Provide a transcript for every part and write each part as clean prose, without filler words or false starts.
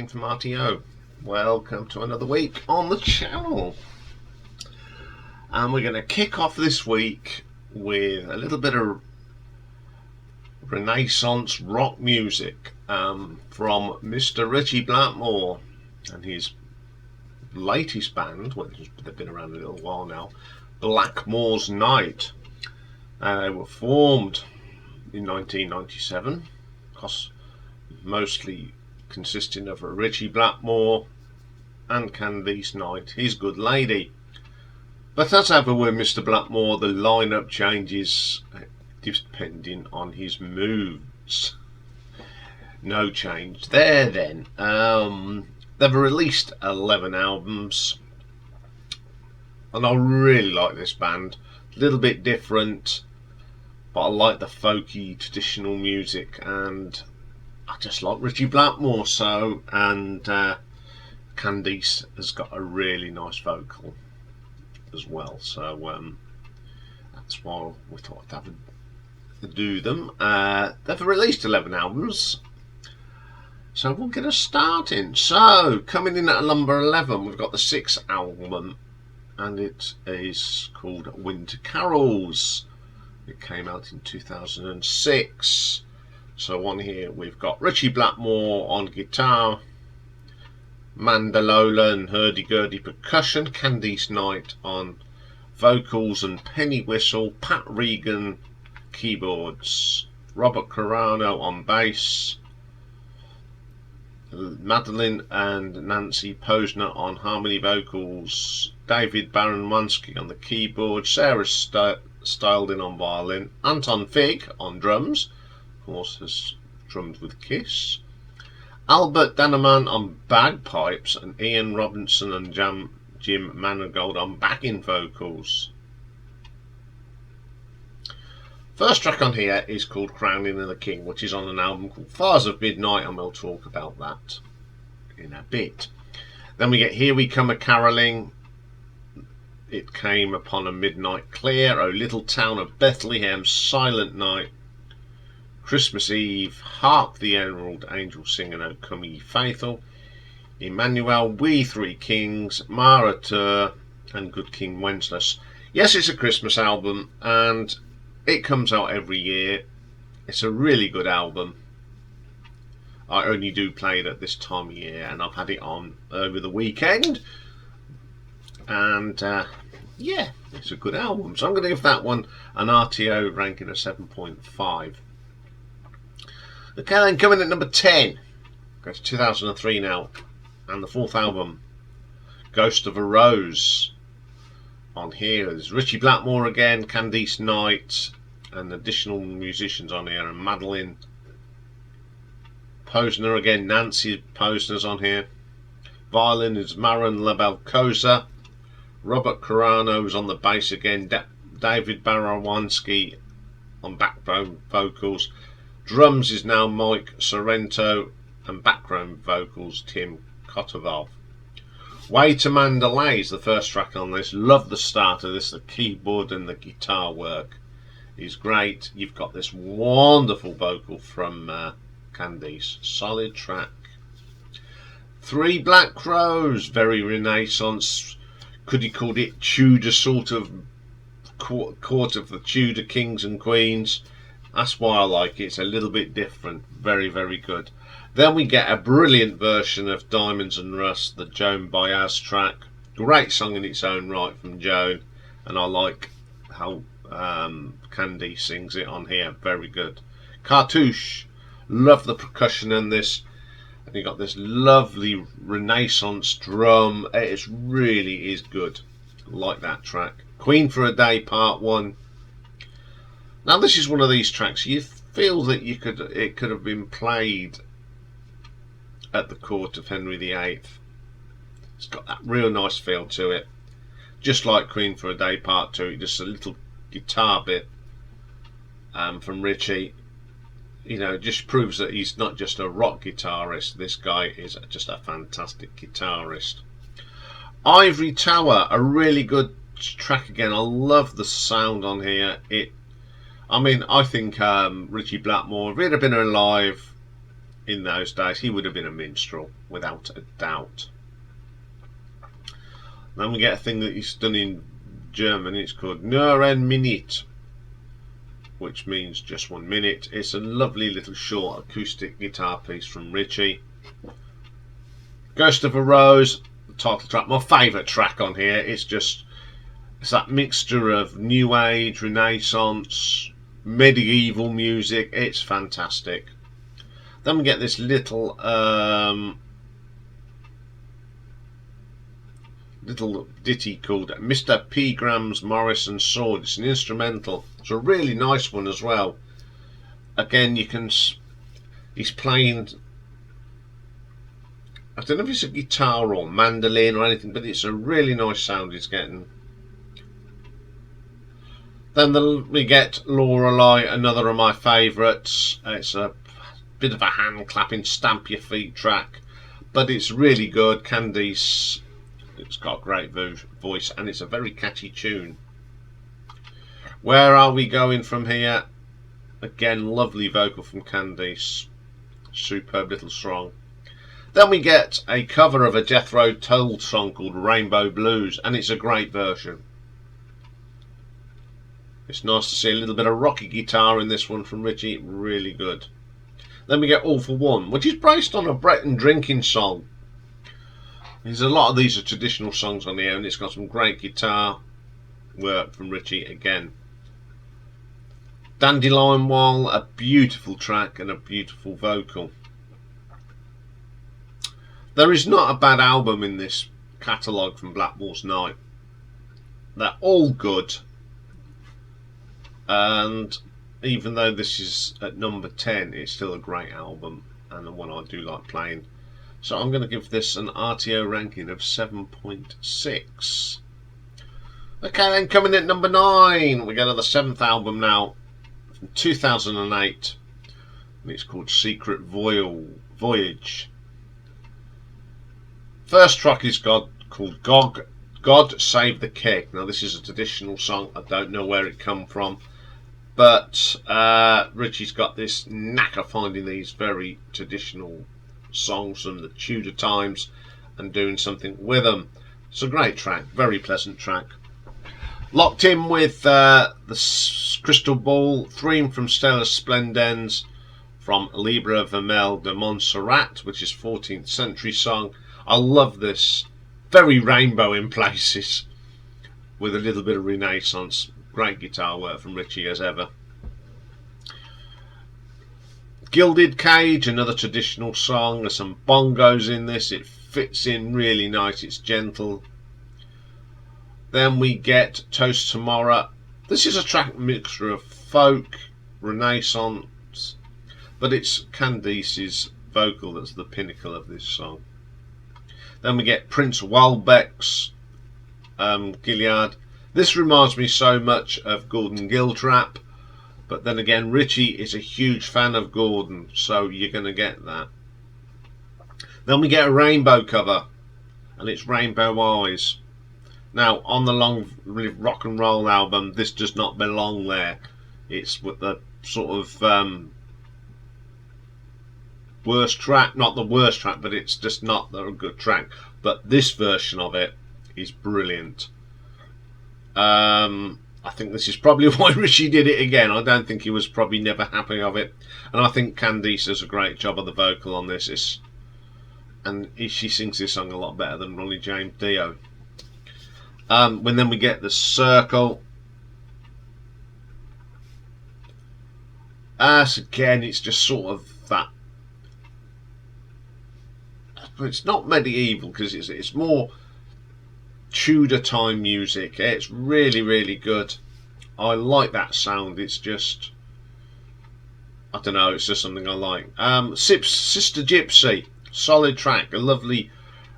Iain from RTO. Welcome to another week on the channel. And we're going to kick off this week with a little bit of Renaissance rock music from Mr. Richie Blackmore and his latest band, which they've been around a little while now, Blackmore's Night. They were formed in 1997, mostly consisting of Richie Blackmore and Candice Knight, his good lady. But as ever with Mr. Blackmore, the lineup changes depending on his moods. No change there then. They've released 11 albums, and I really like this band. A little bit different, but I like the folky traditional music, and I just like Richie Blackmore and Candice has got a really nice vocal as well, so that's why we thought I'd have to do them. They've released 11 albums, so we'll get us starting. So coming in at number 11, we've got the 6th album, and it is called Winter Carols. It came out in 2006. So on here we've got Richie Blackmore on guitar, mandolola and hurdy-gurdy percussion, Candice Knight on vocals and penny whistle, Pat Regan keyboards, Robert Carano on bass, Madeline and Nancy Posner on harmony vocals, David Baranwanski on the keyboard, Sarah Stilding on violin, Anton Fig on drums, of course has drummed with Kiss, Albert Danneman on bagpipes, and Ian Robinson and Jim Manigault on backing vocals. First track on here is called Crowning of the King, which is on an album called Fires of Midnight, and we'll talk about that in a bit. Then we get Here We Come a-Caroling. It came upon a midnight clear, O little town of Bethlehem, Silent Night, Christmas Eve, Hark the Herald Angels Singing, O Come Ye Faithful, Emmanuel, We Three Kings, Marateur, and Good King Wenceslas. Yes, it's a Christmas album, and it comes out every year. It's a really good album. I only do play it at this time of year, and I've had it on over the weekend. And yeah, it's a good album. So I'm going to give that one an RTO ranking of 7.5. Okay, then coming at number 10, go to 2003 now, and the 4th album, Ghost of a Rose. On here there's Richie Blackmore again, Candice Knight, and additional musicians on here, and Madeline Posner again, Nancy Posner's on here. Violin is Marin Lebelkoza. Robert Carano's on the bass again, David Barawanski on background vocals. Drums is now Mike Sorrento, and background vocals Tim Kotoval. Way to Mandalay is the first track on this. Love the start of this. The keyboard and the guitar work is great. You've got this wonderful vocal from Candice. Solid track. 3 Black Crows, very Renaissance. Could you call it Tudor sort of court of the Tudor kings and queens? That's why I like it. It's a little bit different. Very, very good. Then we get a brilliant version of Diamonds and Rust, the Joan Baez track. Great song in its own right from Joan, and I like how Candy sings it on here. Very good. Cartouche. Love the percussion in this. And you got this lovely Renaissance drum. It really is good. Like that track. Queen for a Day Part 1. Now this is one of these tracks you feel that it could have been played at the court of Henry VIII. It's got that real nice feel to it, just like Queen for a Day Part 2. Just a little guitar bit from Richie, you know, just proves that he's not just a rock guitarist. This guy is just a fantastic guitarist. Ivory Tower, a really good track again. I love the sound on here. I mean, I think Richie Blackmore, if he'd have been alive, in those days. He would have been a minstrel, without a doubt. Then we get a thing that he's done in German. It's called Nur ein Minute, which means just 1 minute. It's a lovely little short acoustic guitar piece from Ritchie. Ghost of a Rose, the title track, my favourite track on here. It's that mixture of New Age, Renaissance, medieval music. It's fantastic. Then we get this little ditty called Mr. P. Graham's Morrison Sword. It's an instrumental. It's a really nice one as well. Again, he's playing, I don't know if it's a guitar or mandolin or anything, but it's a really nice sound he's getting. Then we get Lorelei, another of my favourites. It's a bit of a hand clapping, stamp your feet track, but it's really good. Candice, it's got a great voice and it's a very catchy tune. Where are we going from here? Again, lovely vocal from Candice. Superb little song. Then we get a cover of a Jethro Tull song called Rainbow Blues, and it's a great version. It's nice to see a little bit of rocky guitar in this one from Ritchie. Really good. Then we get All for One, which is based on a Breton drinking song. There's a lot of these are traditional songs on here, and it's got some great guitar work from Ritchie again. Dandelion Wall, a beautiful track and a beautiful vocal. There is not a bad album in this catalogue from Blackmore's Night. They're all good. And even though this is at number 10, it's still a great album and the one I do like playing. So I'm going to give this an RTO ranking of 7.6. Okay, then coming in at number 9, we go to the 7th album now, from 2008, and it's called Secret Voyage. First track is called God Save the King. Now this is a traditional song, I don't know where it come from, but Ritchie's got this knack of finding these very traditional songs from the Tudor times and doing something with them. It's a great track, very pleasant track. Locked in with the Crystal Ball, theme from Stella Splendens from Libre Vermel de Montserrat, which is 14th century song. I love this, very rainbow in places, with a little bit of Renaissance. Great guitar work from Ritchie as ever. Gilded Cage, another traditional song. There's some bongos in this. It fits in really nice. It's gentle. Then we get Toast Tomorrow. This is a track mixture of folk, Renaissance, but it's Candice's vocal that's the pinnacle of this song. Then we get Prince Welbeck's Gilead. This reminds me so much of Gordon Giltrap, but then again Ritchie is a huge fan of Gordon, so you're going to get that. Then we get a Rainbow cover, and it's Rainbow Eyes. Now on the Long Live Rock and Roll album, this does not belong there. It's with the sort of worst track, not the worst track, but it's just not a good track. But this version of it is brilliant. I think this is probably why Ritchie did it again. I don't think he was probably never happy of it, and I think Candice does a great job of the vocal on this. She sings this song a lot better than Ronnie James Dio. When then we get The Circle. Again, it's just sort of that. It's not medieval because it's more Tudor time music. It's really, really good. I like that sound. It's just, I don't know, it's just something I like. Sister Gypsy, solid track, a lovely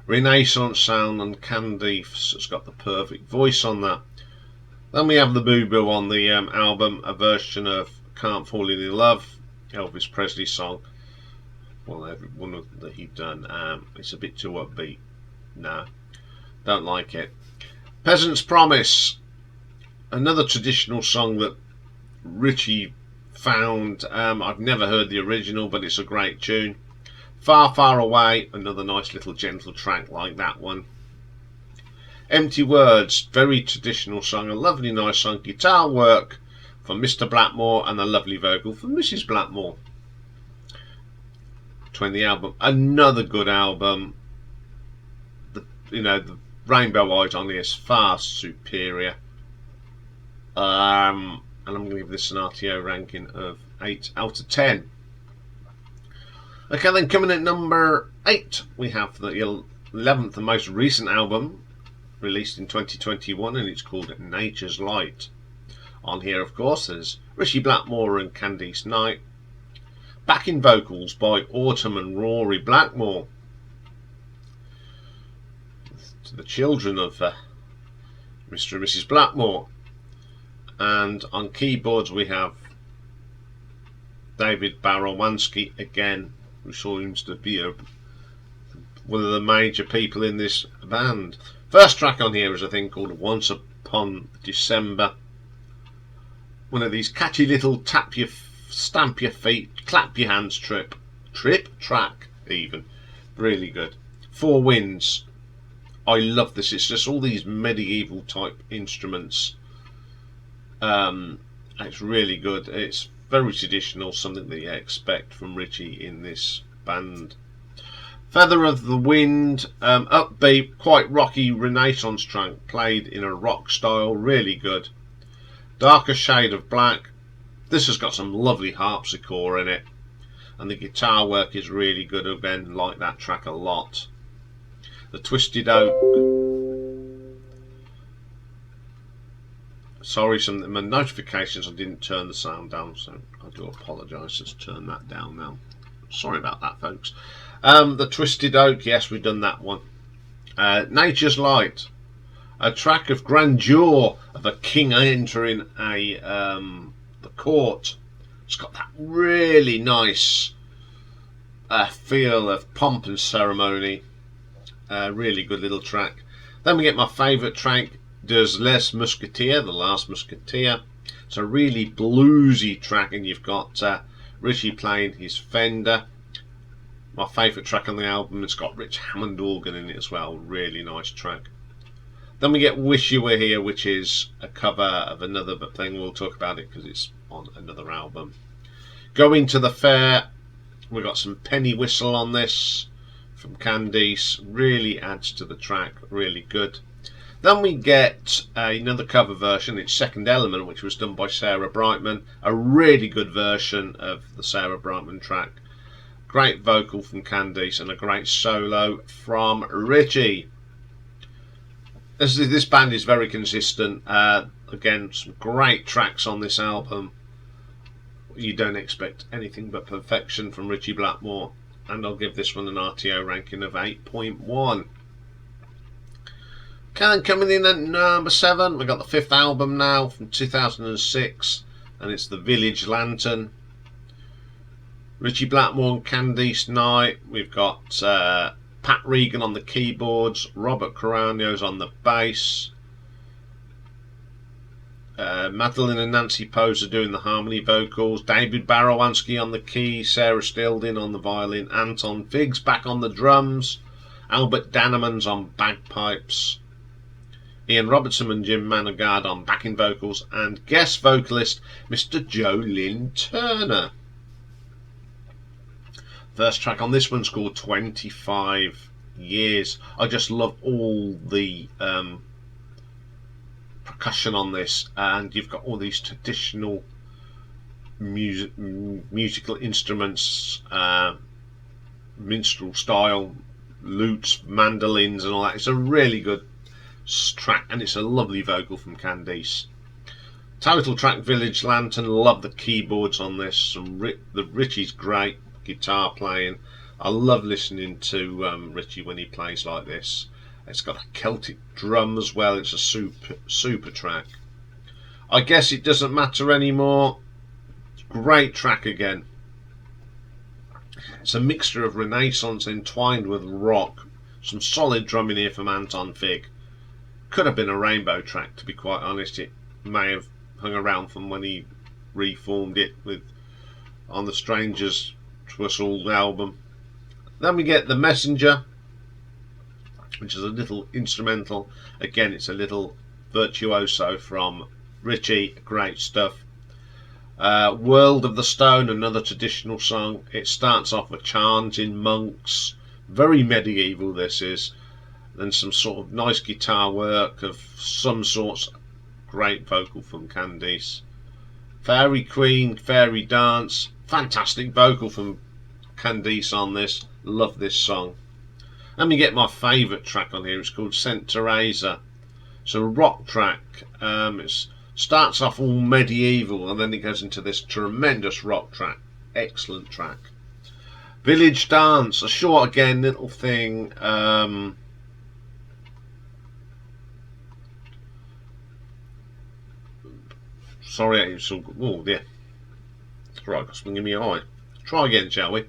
Renaissance sound, and Candice has got the perfect voice on that. Then we have the Boo Boo on the album, a version of Can't Fall in Love, Elvis Presley song. Well, every one that he'd done. It's a bit too upbeat. No, don't like it. Peasant's Promise, another traditional song that Ritchie found. I've never heard the original, but it's a great tune. Far, Far Away, another nice little gentle track like that one. Empty Words, very traditional song, a lovely nice song. Guitar work from Mr. Blackmore and a lovely vocal from Mrs. Blackmore. 20 album, another good album. The Rainbow Eyes on here is far superior. And I'm going to give this an RTO ranking of 8 out of 10. Okay, then coming at number 8, we have the 11th and most recent album, released in 2021, and it's called Nature's Light. On here, of course, there's Richie Blackmore and Candice Knight. Backing vocals by Autumn and Rory Blackmore. To the children of Mr. and Mrs. Blackmore. And on keyboards we have David Barawanski again, who seems to be one of the major people in this band. First track on here is a thing called Once Upon December. One of these catchy little stamp your feet, clap your hands track even. Really good. Four Winds. I love this. It's just all these medieval type instruments. It's really good. It's very traditional, something that you expect from Richie in this band. Feather of the Wind, upbeat, quite rocky Renaissance track, played in a rock style, really good. Darker Shade of Black. This has got some lovely harpsichord in it, and the guitar work is really good. Again, like that track a lot. The Twisted Oak. Sorry, my notifications, I didn't turn the sound down, so I do apologise. Let's turn that down now. Sorry about that, folks. The Twisted Oak, yes, we've done that one. Nature's Light, a track of grandeur of a king entering the court. It's got that really nice feel of pomp and ceremony. Really good little track. Then we get my favourite track, Des Les Musketeers, The Last Musketeer. It's a really bluesy track, and you've got Richie playing his Fender. My favourite track on the album, it's got Rich Hammond organ in it as well. Really nice track. Then we get Wish You Were Here, which is a cover of another thing. We'll talk about it because it's on another album. Going to the Fair, we got some Penny Whistle on this from Candice. Really adds to the track, really good. Then we get another cover version. It's Second Element, which was done by Sarah Brightman. A really good version of the Sarah Brightman track. Great vocal from Candice and a great solo from Richie. This band is very consistent. Again, some great tracks on this album. You don't expect anything but perfection from Richie Blackmore, and I'll give this one an RTO ranking of 8.1. Okay, coming in at number 7, we got the 5th album now from 2006, and it's the Village Lanterne. Richie Blackmore and Candice Knight. We've got Pat Regan on the keyboards, Robert Carano's on the bass, Madeline and Nancy Poser doing the harmony vocals, David Barawanski on the keys, Sarah Stildin on the violin, Anton Figgs back on the drums, Albert Dannemans on bagpipes, Ian Robertson and Jim Managard on backing vocals, and guest vocalist Mr. Joe Lynn Turner. First track on this one's called 25 Years. I just love all the percussion on this, and you've got all these traditional musical instruments, minstrel style, lutes, mandolins and all that. It's a really good track, and it's a lovely vocal from Candice. Title track Village Lanterne. Love the keyboards on this. The Richie's great guitar playing. I love listening to Richie when he plays like this. It's got a Celtic drum as well. It's a super track. I guess it doesn't matter anymore. Great track again. It's a mixture of Renaissance entwined with rock. Some solid drumming here from Anton Fig. Could have been a Rainbow track, to be quite honest. It may have hung around from when he reformed it on the Strangers to Us All album. Then we get The Messenger, which is a little instrumental. Again, it's a little virtuoso from Richie. Great stuff. World of the Stone, another traditional song. It starts off with chanting monks. Very medieval this is. Then some sort of nice guitar work of some sorts. Great vocal from Candice. Fairy Queen, Fairy Dance. Fantastic vocal from Candice on this. Love this song. Let me get my favourite track on here. It's called Saint Teresa. It's a rock track. It starts off all medieval and then it goes into this tremendous rock track. Excellent track. Village Dance, a short again little thing. Sorry, it's all good. Oh dear. That's right, got something in my eye. Try again, shall we?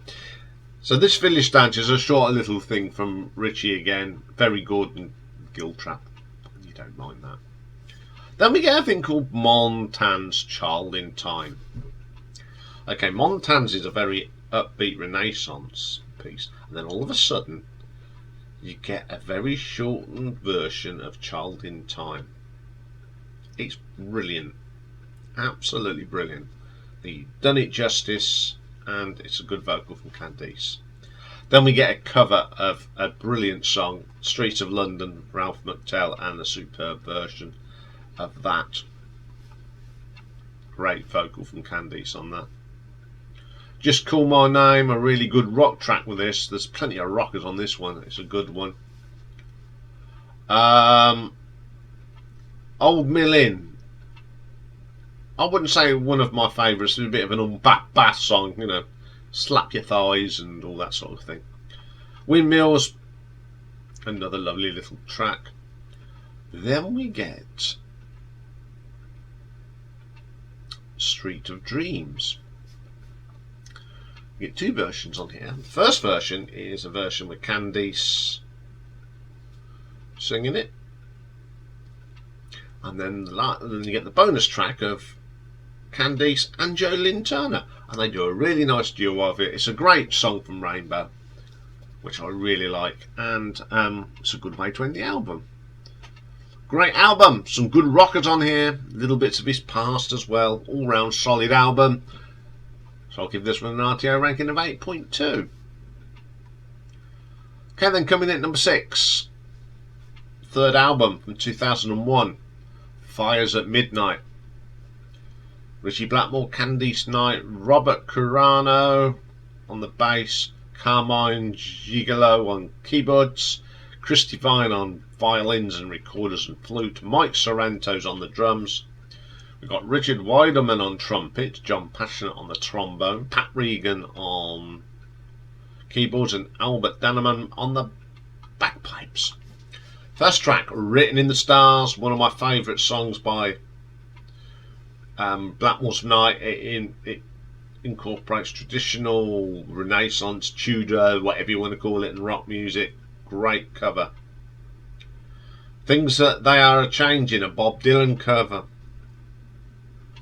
So this Village Dance is a short little thing from Richie again. Very good and Guild Trap. You don't mind that. Then we get a thing called Montane's Child in Time. Okay, Montane's is a very upbeat Renaissance piece. And then all of a sudden, you get a very shortened version of Child in Time. It's brilliant. Absolutely brilliant. He's done it justice, and it's a good vocal from Candice. Then we get a cover of a brilliant song, Streets of London, Ralph McTell, and a superb version of that. Great vocal from Candice on that. Just Call My Name, a really good rock track with this. There's plenty of rockers on this one. It's a good one. Old Mill Inn. I wouldn't say one of my favourites. It's a bit of an bass song, you know, slap your thighs and all that sort of thing. Windmills, another lovely little track. Then we get Street of Dreams. We get two versions on here. The first version is a version with Candice singing it. And then you get the bonus track of Candice and Joe Lynn Turner, and they do a really nice duo of it. It's a great song from Rainbow, which I really like, and it's a good way to end the album. Great album, some good rockers on here, little bits of his past as well, all round solid album. So I'll give this one an RTO ranking of 8.2. Okay, then coming in at number 6, third album from 2001, Fires at Midnight. Richie Blackmore, Candice Knight, Robert Curano on the bass, Carmine Gigolo on keyboards, Christy Vine on violins and recorders and flute, Mike Sorrento's on the drums. We've got Richard Weideman on trumpet, John Passionate on the trombone, Pat Regan on keyboards, and Albert Danneman on the bagpipes. First track, Written in the Stars, one of my favourite songs by Blackmore's Night. It incorporates traditional, Renaissance, Tudor, whatever you want to call it, and rock music. Great cover. Things That They Are A-Changing, a Bob Dylan cover.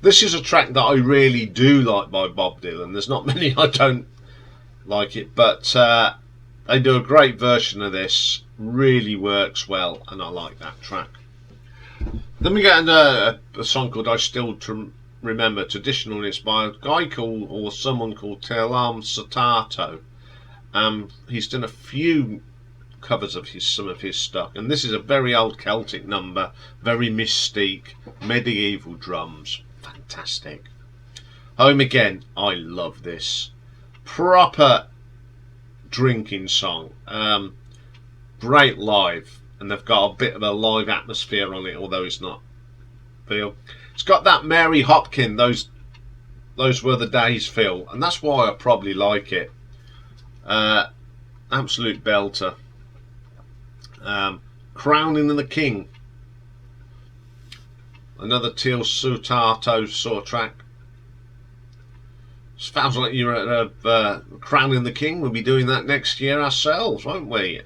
This is a track that I really do like by Bob Dylan. There's not many I don't like it, but they do a great version of this. Really works well, and I like that track. Then we get a song called I Still Remember, traditional, and it's by a guy called, or someone called Telam Satato. He's done a few covers of some of his stuff, and this is a very old Celtic number, very mystique, medieval drums, fantastic. Home Again, I love this. Proper drinking song, great live, and they've got a bit of a live atmosphere on it, although it's not feel. It's got that Mary Hopkin, those were the days feel, and that's why I probably like it. Absolute belter. Crowning the King, another Teal Sutato sort of track. Sounds like you're at Crowning the King. We'll be doing that next year ourselves, won't we?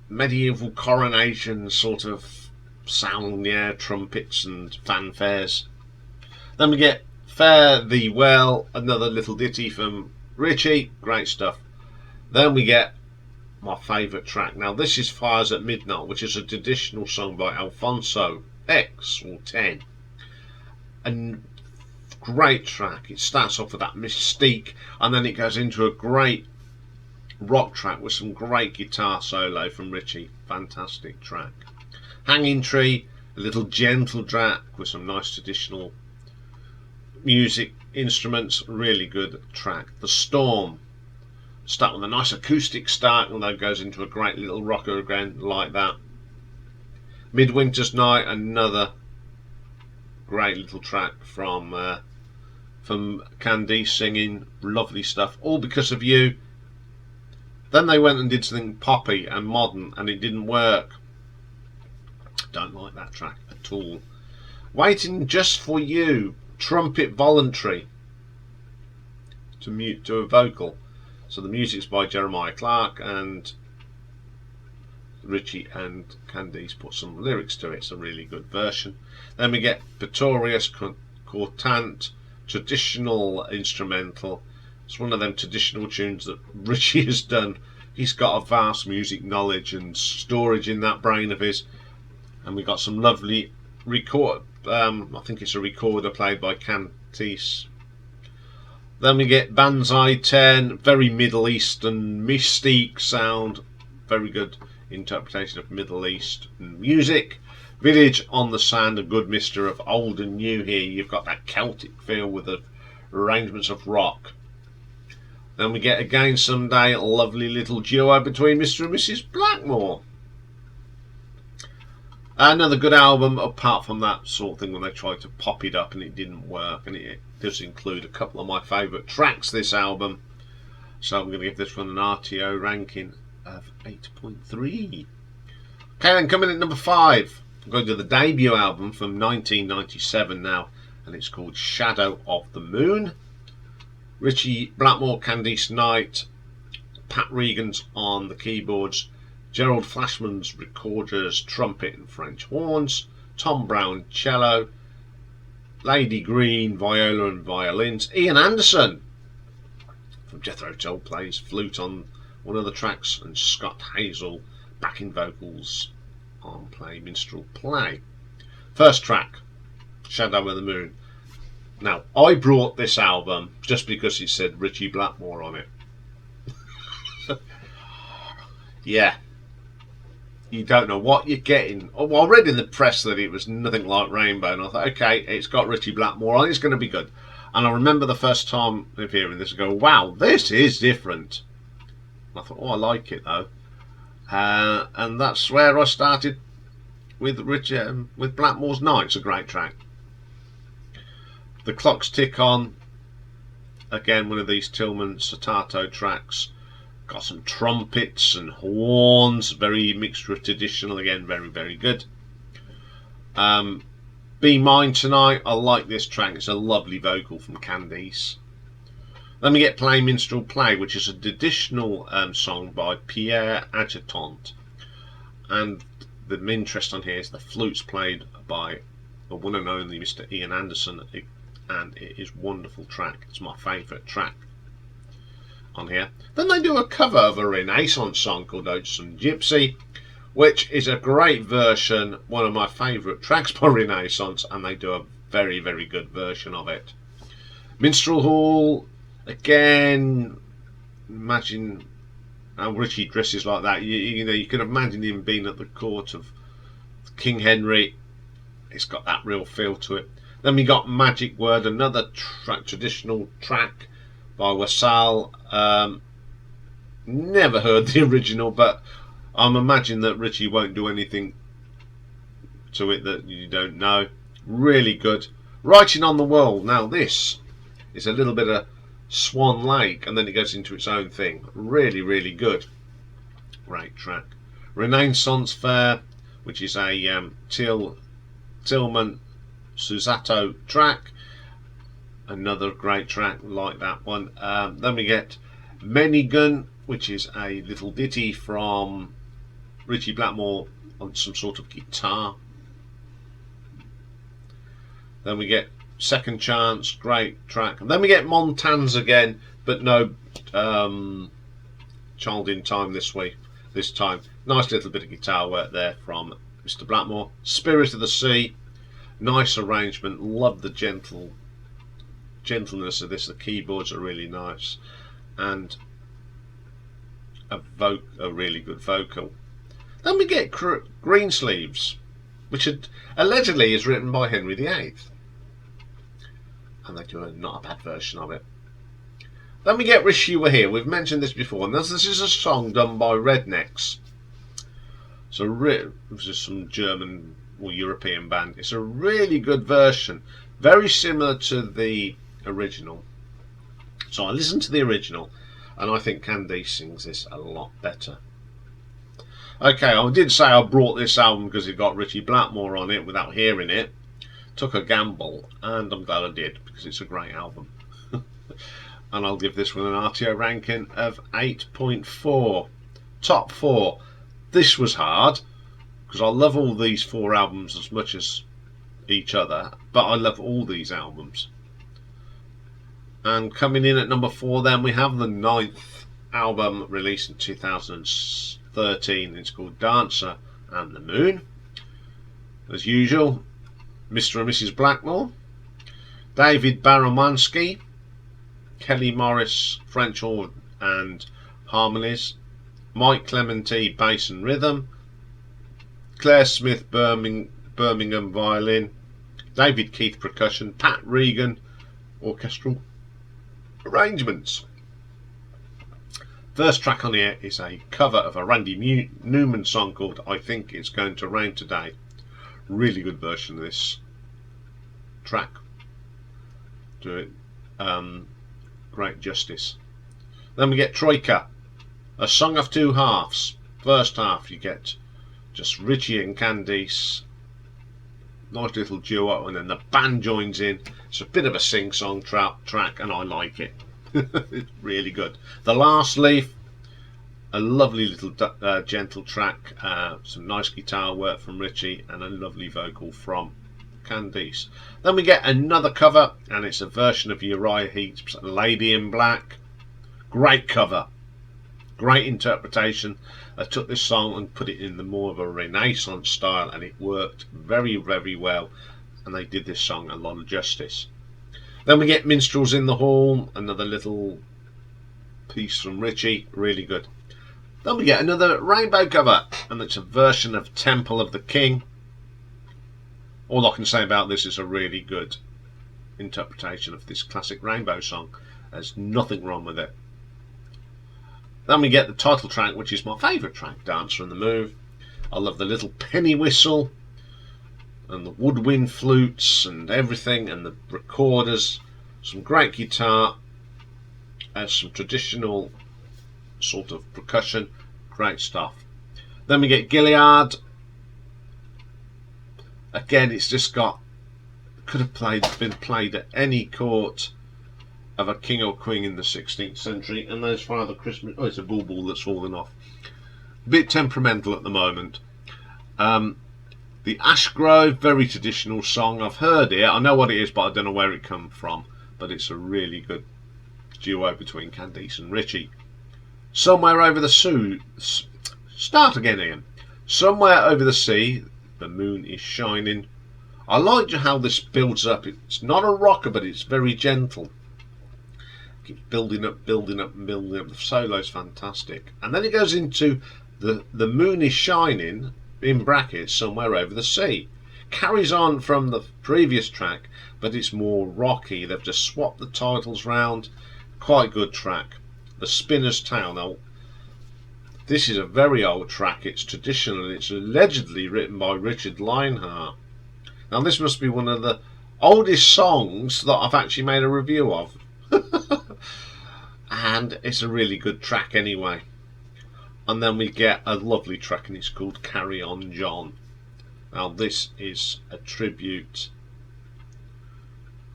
Medieval coronation sort of sound, yeah, trumpets and fanfares. Then we get Fare Thee Well, another little ditty from Richie, great stuff. Then we get my favourite track. Now this is Fires at Midnight, which is a traditional song by Alfonso X or 10. And great track. It starts off with that mystique and then it goes into a great rock track with some great guitar solo from Richie. Fantastic track. Hanging Tree, a little gentle track with some nice traditional music instruments. Really good track. The Storm, start with a nice acoustic start and then goes into a great little rocker again like that. Midwinter's Night, another great little track from Candice singing, lovely stuff. All Because of You. Then they went and did something poppy and modern and it didn't work. Don't like that track at all. Waiting Just for You, trumpet voluntary to a vocal. So the music's by Jeremiah Clark and Richie and Candice put some lyrics to it. It's a really good version. Then we get Pretorius Cortant, traditional instrumental. It's one of them traditional tunes that Richie has done. He's got a vast music knowledge and storage in that brain of his. And we got some lovely record. I think it's a recorder played by Candice. Then we get Banzai 10, very Middle Eastern mystique sound, very good interpretation of Middle Eastern music. Village on the Sand, a good mixture of old and new here. You've got that Celtic feel with the arrangements of rock. Then we get Again Someday, a lovely little duo between Mr. and Mrs. Blackmore. Another good album, apart from that sort of thing when they tried to pop it up and it didn't work. And it does include a couple of my favourite tracks, this album. So I'm going to give this one an RTO ranking of 8.3. Okay, then coming in at number 5, I'm going to the debut album from 1997 now, and it's called Shadow of the Moon. Richie Blackmore, Candice Knight, Pat Regan's on the keyboards, Gerald Flashman's recorders, trumpet and French horns, Tom Brown cello, Lady Green viola and violins, Iain Anderson from Jethro Tull plays flute on one of the tracks, and Scott Hazel backing vocals on Play Minstrel Play. First track, Shadow of the Moon. Now I brought this album just because it said Richie Blackmore on it. Yeah, you don't know what you're getting. Well, I read in the press that it was nothing like Rainbow, and I thought, okay, it's got Richie Blackmore on, it's going to be good. And I remember the first time of hearing this, I go, wow, this is different. And I thought, oh, I like it though. And that's where I started with with Blackmore's Nights, a great track. The Clocks Tick On, again one of these Tillman Staccato tracks. Got some trumpets and horns, very mixture of traditional, again very, very good. Be Mine Tonight, I like this track, it's a lovely vocal from Candice. Then we get Play Minstrel Play, which is a traditional song by Pierre Adjutant, and the interest on here is the flutes played by the one and only Mr. Iain Anderson, and it is a wonderful track. It's my favourite track on here. Then they do a cover of a Renaissance song called Ocean Gypsy, which is a great version, one of my favourite tracks by Renaissance, and they do a very, very good version of it. Minstrel Hall, again, imagine how Richie dresses like that. You know, you can imagine him being at the court of King Henry. It's got that real feel to it. Then we got Magic Word, another traditional track by Wassal. Never heard the original, but I'm imagining that Richie won't do anything to it that you don't know. Really good. Writing on the World. Now this is a little bit of Swan Lake, and then it goes into its own thing. Really, really good. Great track. Renaissance Fair, which is a Tillman Susato track. Another great track like that one. Then we get Menigun, which is a little ditty from Richie Blackmore on some sort of guitar. Then we get Second Chance, great track. And then we get Montans again, but no Child in Time this time. Nice little bit of guitar work there from Mr. Blackmore. Spirit of the Sea, nice arrangement. Love the gentleness of this. The keyboards are really nice, and a really good vocal. Then we get Greensleeves, which allegedly is written by Henry VIII, and they do not a bad version of it. Then we get Wish You Were Here. We've mentioned this before, and this is a song done by Rednecks. So this is some German or European band. It's a really good version, very similar to the original. So I listened to the original, and I think Candice sings this a lot better. Okay, I did say I brought this album because it got Richie Blackmore on it without hearing it. Took a gamble, and I'm glad I did, because it's a great album. And I'll give this one an RTO ranking of 8.4. Top 4. This was hard, because I love all these 4 albums as much as each other, but I love all these albums. And coming in at number 4 then, we have the 9th album released in 2013. It's called Dancer and the Moon. As usual, Mr. and Mrs. Blackmore, David Baramanski, Kelly Morris, French horn and harmonies, Mike Clementi, bass and rhythm, Claire Smith, Birmingham violin, David Keith, percussion, Pat Regan, orchestral arrangements. First track on here is a cover of a Randy Newman song called I Think It's Going to Rain Today. Really good version of this track. Do it great justice. Then we get Troika, a song of 2 halves. First half you get just Richie and Candice, nice little duo, and then the band joins in. It's a bit of a sing-song track, and I like it. It's really good. The Last Leaf, a lovely little gentle track, some nice guitar work from Richie, and a lovely vocal from Candice. Then we get another cover, and it's a version of Uriah Heep's Lady in Black. Great cover, great interpretation. I took this song and put it in the more of a Renaissance style, and it worked very, very well, and they did this song a lot of justice. Then we get Minstrels in the Hall, another little piece from Richie, really good. Then we get another Rainbow cover, and it's a version of Temple of the King. All I can say about this is a really good interpretation of this classic Rainbow song. There's nothing wrong with it. Then we get the title track, which is my favourite track, Dancer and the Moon. I love the little penny whistle and the woodwind flutes and everything, and the recorders. Some great guitar, some traditional sort of percussion. Great stuff. Then we get Gilead. Again, it's just could have been played at any court of a king or queen in the 16th century. And there's Father Christmas. Oh, it's a bulbul that's fallen off. A bit temperamental at the moment. The Ashgrove, very traditional song. I've heard it. I know what it is, but I don't know where it come from. But it's a really good duo between Candice and Richie. Somewhere Over the Sea. Start again, Ian. Somewhere Over the Sea, the moon is shining. I like how this builds up. It's not a rocker, but it's very gentle. It keeps building up, building up, and building up. The solo's fantastic. And then it goes into the moon is shining, in brackets, somewhere over the sea. Carries on from the previous track, but it's more rocky. They've just swapped the titles round. Quite good track. The Spinner's Tale. Now, this is a very old track. It's traditional. It's allegedly written by Richard Lionheart. Now, this must be one of the oldest songs that I've actually made a review of. And it's a really good track anyway. And then we get a lovely track, and it's called Carry On John. Now, this is a tribute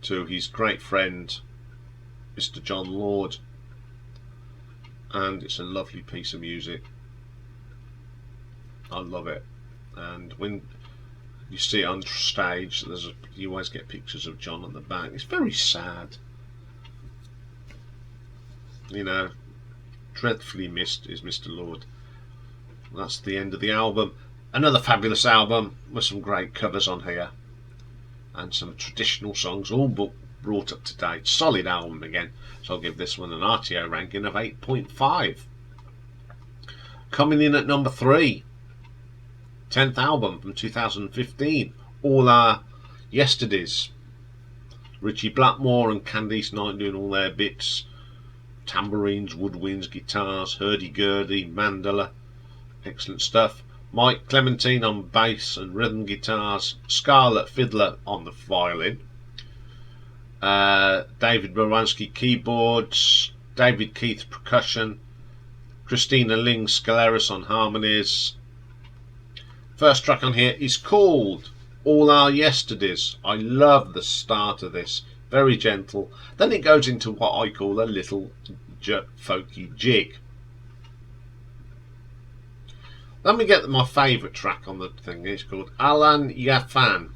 to his great friend, Mr. John Lord. And it's a lovely piece of music. I love it. And when you see it on stage, you always get pictures of John on the back. It's very sad. You know, dreadfully missed is Mr. Lord. That's the end of the album. Another fabulous album with some great covers on here and some traditional songs all brought up to date. Solid album again. So I'll give this one an RTO ranking of 8.5. Coming in at number 3, 10th album from 2015, All Our Yesterdays. Richie Blackmore and Candice Knight doing all their bits. Tambourines, woodwinds, guitars, hurdy-gurdy, mandala. Excellent stuff. Mike Clementine on bass and rhythm guitars. Scarlett Fiddler on the violin. David Boransky keyboards. David Keith percussion. Christina Ling Scaleris on harmonies. First track on here is called All Our Yesterdays. I love the start of this. Very gentle. Then it goes into what I call a little folky jig. Then we get my favourite track on the thing. It's called Alan Yafan.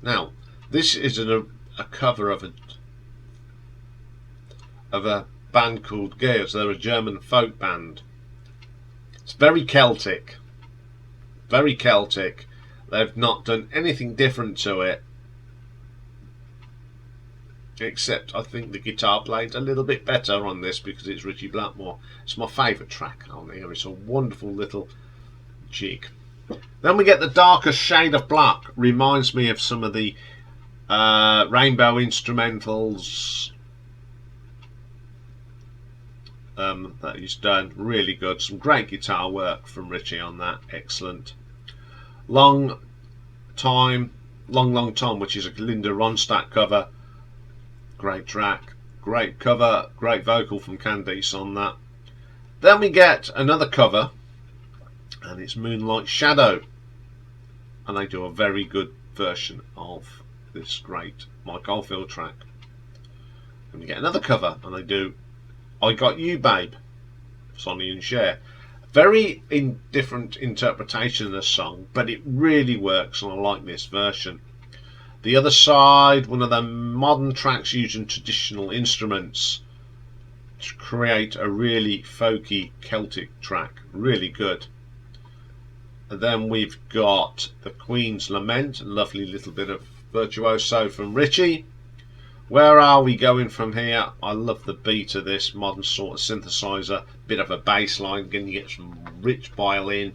Now, this is a cover of a band called Gears. They're a German folk band. It's very Celtic. Very Celtic. They've not done anything different to it, except I think the guitar played a little bit better on this because it's Richie Blackmore. It's my favourite track on here. It's a wonderful little jig. Then we get the darkest shade of black. Reminds me of some of the rainbow instrumentals that he's done. Really good. Some great guitar work from Richie on that. Excellent. Long Time, which is a Linda Ronstadt cover. Great track, great cover, great vocal from Candice on that. Then we get another cover, and it's Moonlight Shadow, and they do a very good version of this great Mike Oldfield track. And we get another cover, and they do I Got You Babe, Sonny and Cher. Very different interpretation of the song, but it really works, and I like this version. The other side, one of the modern tracks using traditional instruments to create a really folky Celtic track. Really good. And then we've got the Queen's Lament, a lovely little bit of virtuoso from Richie. Where are we going from here? I love the beat of this modern sort of synthesizer, bit of a bass line, again you get some rich violin,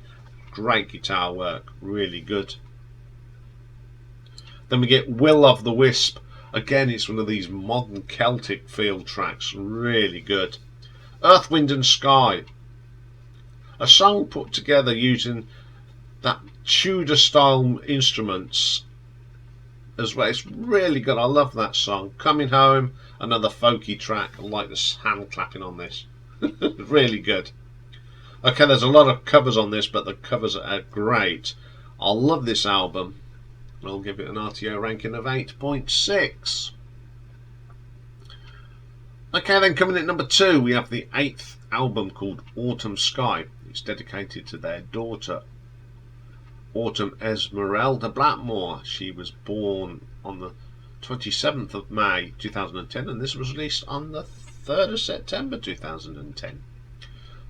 great guitar work, really good. Then we get Will of the Wisp. Again, it's one of these modern Celtic field tracks, really good. Earth, Wind and Sky, a song put together using that Tudor style instruments as well. It's really good. I love that song. Coming Home, another folky track. I like the hand clapping on this. Really good. Okay, there's a lot of covers on this, but the covers are great. I love this album. I'll give it an RTO ranking of 8.6. Okay, then coming in at number 2, we have the 8th album called Autumn Sky. It's dedicated to their daughter, Autumn Esmeralda Blackmore. She was born on the 27th of May 2010, and this was released on the 3rd of September 2010.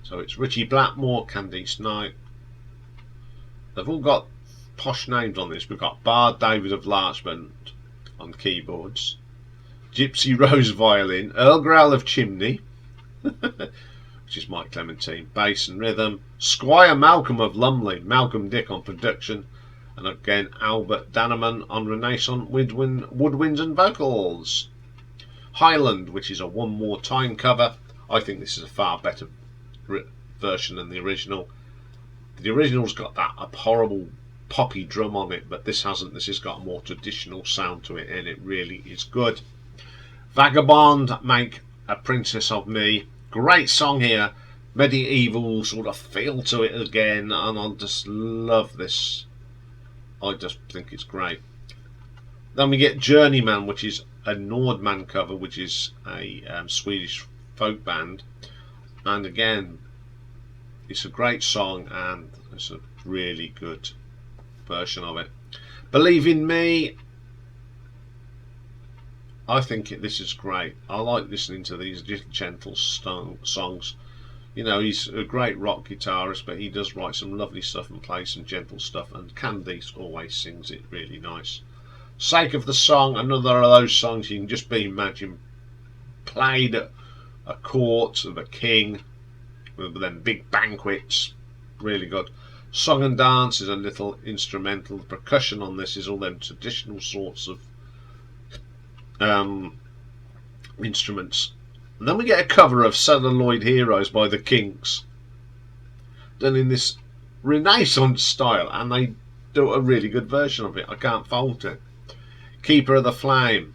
So it's Richie Blackmore, Candice Knight. They've all got posh names on this. We've got Bard David of Larchmont on keyboards, Gypsy Rose violin, Earl Grell of Chimney, which is Mike Clementine, bass and rhythm, Squire Malcolm of Lumley, Malcolm Dick on production, and again Albert Danneman on Renaissance woodwinds and vocals. Highland, which is a One More Time cover. I think this is a far better version than the original. The original's got that horrible poppy drum on it, but this hasn't. This has got a more traditional sound to it, and it really is good. Vagabond, Make a Princess of Me. Great song here. Medieval sort of feel to it again, and I just love this. I just think it's great. Then we get Journeyman, which is a Nordman cover, which is a Swedish folk band, and again it's a great song and it's a really good version of it. Believe in Me, I think this is great. I like listening to these gentle songs. You know, he's a great rock guitarist, but he does write some lovely stuff and play some gentle stuff, and Candice always sings it really nice. Sake of the Song, another of those songs you can just imagine played at a court of a king with them big banquets. Really good. Song and Dance is a little instrumental. The percussion on this is all them traditional sorts of instruments. And then we get a cover of Celluloid Heroes by the Kinks, done in this Renaissance style, and they do a really good version of it. I can't fault it. Keeper of the Flame.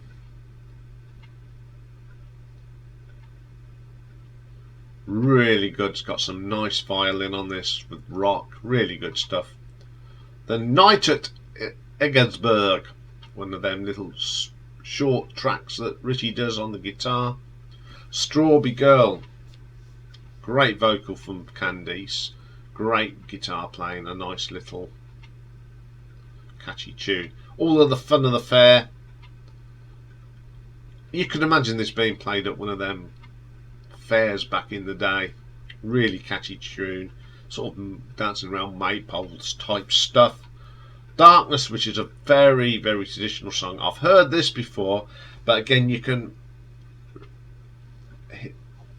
Really good. It's got some nice violin on this with rock. Really good stuff. The Night at Eggersberg, one of them little short tracks that Richie does on the guitar. Strawberry Girl. Great vocal from Candice. Great guitar playing. A nice little catchy tune. All of the Fun of the Fair. You can imagine this being played at one of them fairs back in the day. Really catchy tune, sort of dancing around maypoles type stuff. Darkness, which is a very, very traditional song. I've heard this before, but again, you can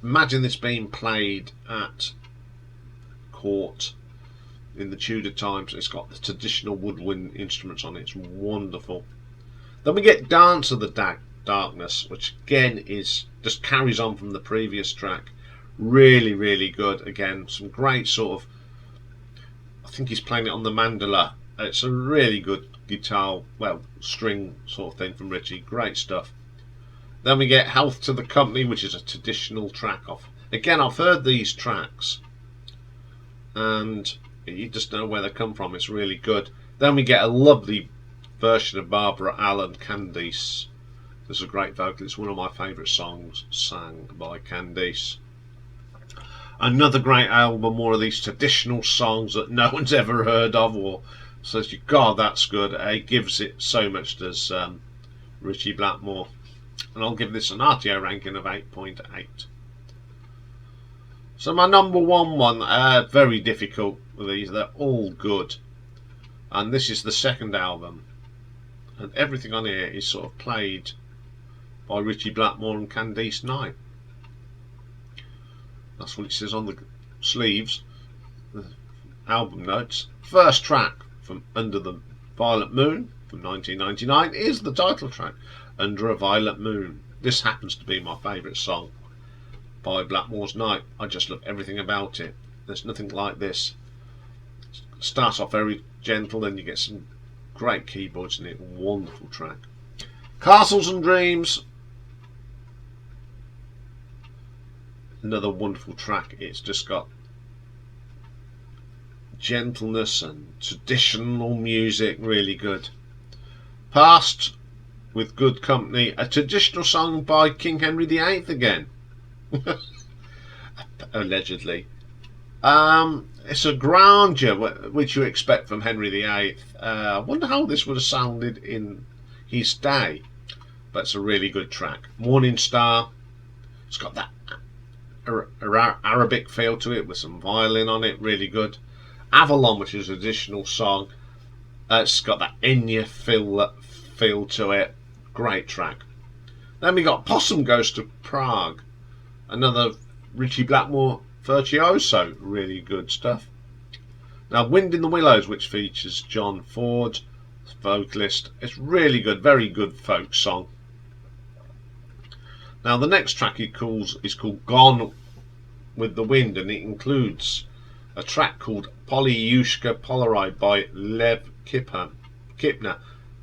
imagine this being played at court in the Tudor times. It's got the traditional woodwind instruments on it. It's wonderful. Then we get Dance of the Darkness, which again is just carries on from the previous track. Really, really good. Again, some great sort of, I think he's playing it on the mandolin. It's a really good guitar, well, string sort of thing from Richie. Great stuff. Then we get Health to the Company, which is a traditional track off. Again, I've heard these tracks and you just know where they come from. It's really good. Then we get a lovely version of Barbara Allen, Candice. This is a great vocal. It's one of my favourite songs sang by Candice. Another great album, more of these traditional songs that no one's ever heard of or says, God, that's good. He gives it so much, does Richie Blackmore. And I'll give this an RTO ranking of 8.8. So my number one, very difficult with these. They're all good. And this is the second album. And everything on here is sort of played by Richie Blackmore and Candice Knight. That's what it says on the sleeves, the album notes. First track from Under the Violet Moon from 1999 is the title track, Under a Violet Moon. This happens to be my favourite song by Blackmore's Night. I just love everything about it. There's nothing like this. It starts off very gentle, then you get some great keyboards in it. Wonderful track. Castles and Dreams. Another wonderful track. It's just got gentleness and traditional music. Really good. Past with Good Company. A traditional song by King Henry VIII again. Allegedly. It's a grandeur which you expect from Henry VIII. I wonder how this would have sounded in his day. But it's a really good track. Morning Star. It's got that Arabic feel to it with some violin on it. Really good. Avalon, which is an additional song. It's got that Enya feel to it. Great track. Then we got Possum Goes to Prague. Another Richie Blackmore virtuoso. Really good stuff. Now Wind in the Willows, which features John Ford, vocalist. It's really good. Very good folk song. Now the next track is called Gone with the Wind, and it includes a track called Polyushka Polaroid by Lev Kipner,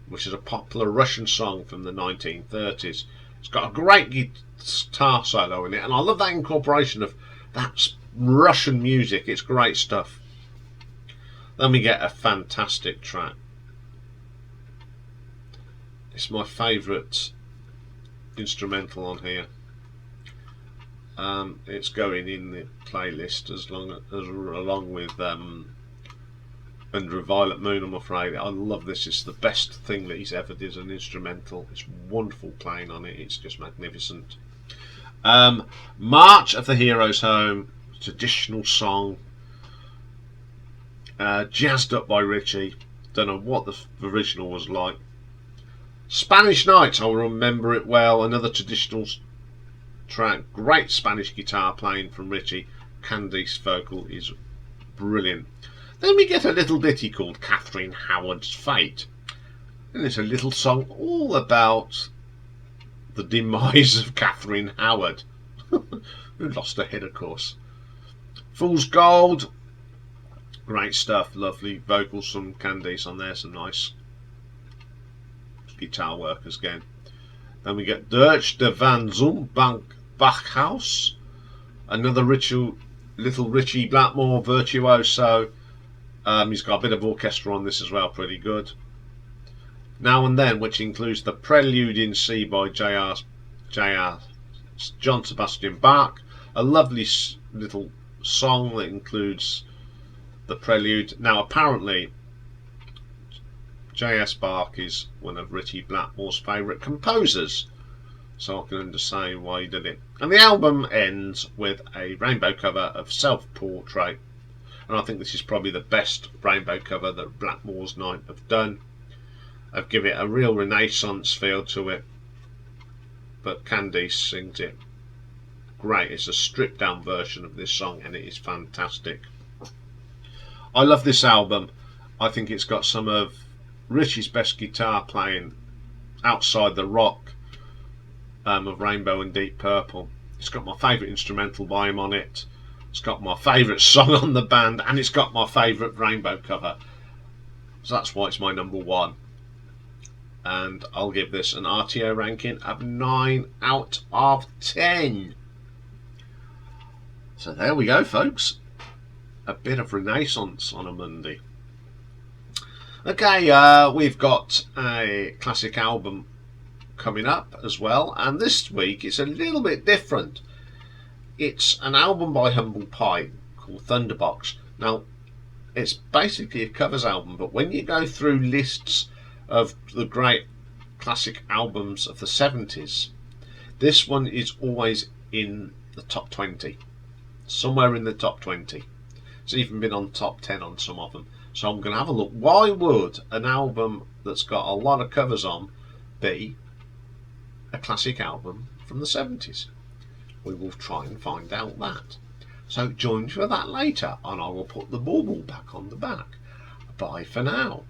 which is a popular Russian song from the 1930s. It's got a great guitar solo in it, and I love that incorporation of that Russian music. It's great stuff. Then we get a fantastic track. It's my favourite instrumental on here. It's going in the playlist along with Under a Violet Moon, I'm afraid. I love this. It's the best thing that he's ever did as an instrumental. It's wonderful playing on it. It's just magnificent. March of the Heroes Home, traditional song, jazzed up by Richie. Don't know what the original was like. Spanish Nights, I'll remember it well. Another traditional track. Great Spanish guitar playing from Richie. Candice's vocal is brilliant. Then we get a little ditty called Catherine Howard's Fate. And it's a little song all about the demise of Catherine Howard, who lost her head, of course. Fool's Gold, great stuff, lovely vocals from Candice on there, some nice guitar work again. Then we get Durch de Van Zumbank Bachhaus, another little Richie Blackmore virtuoso. He's got a bit of orchestra on this as well, pretty good. Now and Then, which includes the Prelude in C by John Sebastian Bach, a lovely little song that includes the Prelude. Now apparently J.S. Bach is one of Richie Blackmore's favourite composers, so I can understand why he did it. And the album ends with a rainbow cover of Self-Portrait, and I think this is probably the best rainbow cover that Blackmore's Night have done. I've given it a real Renaissance feel to it, but Candice sings it great. It's a stripped down version of this song and it is fantastic. I love this album. I think it's got some of Richie's best guitar playing outside the rock of Rainbow and Deep Purple. It's got my favourite instrumental by him on it. It's got my favourite song on the band, and it's got my favourite rainbow cover. So that's why it's my number one. And I'll give this an RTO ranking of 9 out of 10. So there we go, folks. A bit of Renaissance on a Monday. Okay, we've got a classic album coming up as well, and this week it's a little bit different. It's an album by Humble Pie called Thunderbox. Now, it's basically a covers album, but when you go through lists of the great classic albums of the 70s, this one is always in the top 20, somewhere in the top 20. It's even been on top 10 on some of them. So I'm going to have a look. Why would an album that's got a lot of covers on be a classic album from the 70s? We will try and find out that. So join me for that later, and I will put the bauble back on the back. Bye for now.